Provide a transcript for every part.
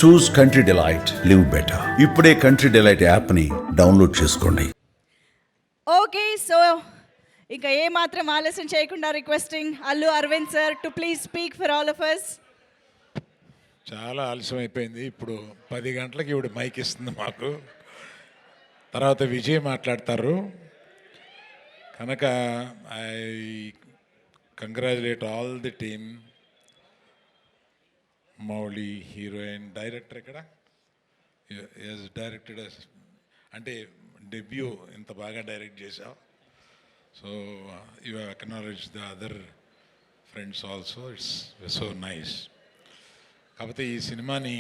చూస్ country delight, live better. ఇప్పుడే country delight యాప్ని download చేసుకోండి. ఓకే, సో ఇంకా ఏ మాత్రం ఆలస్యం చేయకుండా requesting Allu Aravind sir to please speak for all of us. చాలా ఆలస్యం అయిపోయింది. ఇప్పుడు 10 గంటలకి ఇవిడ మైక్ ఇస్తుంది మాకు. తర్వాత విజయ్ మాట్లాడతారు కనుక I congratulate all the team. Mouli heroine, director ఇక్కడ డైరెక్టెడ్ అంటే డెబ్యూ ఇంత బాగా డైరెక్ట్ చేసావు. So you acknowledge the other friends also, it's so nice. కాకపోతే ఈ సినిమాని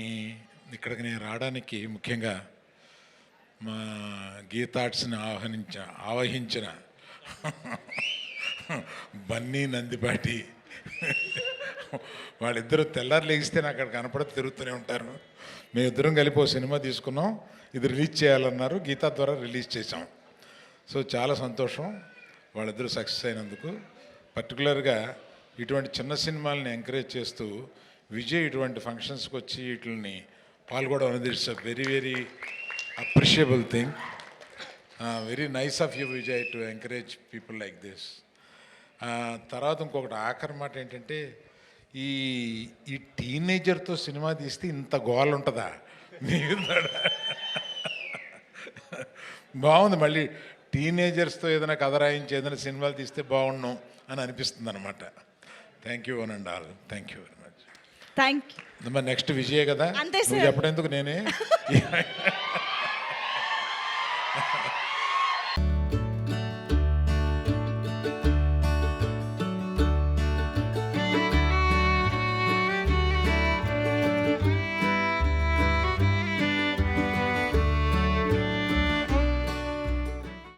ఇక్కడికి నేను రావడానికి ముఖ్యంగా మా గీతార్ట్స్ని ఆవహించిన బన్నీ నందిపాటి వాళ్ళిద్దరూ తెల్లారు లేగిస్తే నాకు అక్కడ కనపడి తిరుగుతూనే ఉంటారు. మేమిద్దరం కలిపి ఓ సినిమా తీసుకున్నాం, ఇది రిలీజ్ చేయాలన్నారు, గీతా ద్వారా రిలీజ్ చేసాం. సో చాలా సంతోషం వాళ్ళిద్దరూ సక్సెస్ అయినందుకు. పర్టికులర్గా ఇటువంటి చిన్న సినిమాలని ఎంకరేజ్ చేస్తూ విజయ్ ఇటువంటి ఫంక్షన్స్కి వచ్చి వీటిని పాల్గొనడం అనేది it's a very very appreciable thing. Very nice of you Vijay to encourage people like this. తర్వాత ఇంకొకటి ఆఖరి మాట ఏంటంటే, ఈ టీనేజర్తో సినిమా తీస్తే ఇంత గోల ఉంటుందా? బాగుంది. మళ్ళీ టీనేజర్స్తో ఏదైనా కథ రాయించి ఏదైనా సినిమాలు తీస్తే బాగుండు అని అనిపిస్తుంది అనమాట. Thank you one and all. Thank you very much. Thank you. Next విజయే కదా, అంతే నువ్వు సార్. చెప్పడం ఎందుకు, నేనే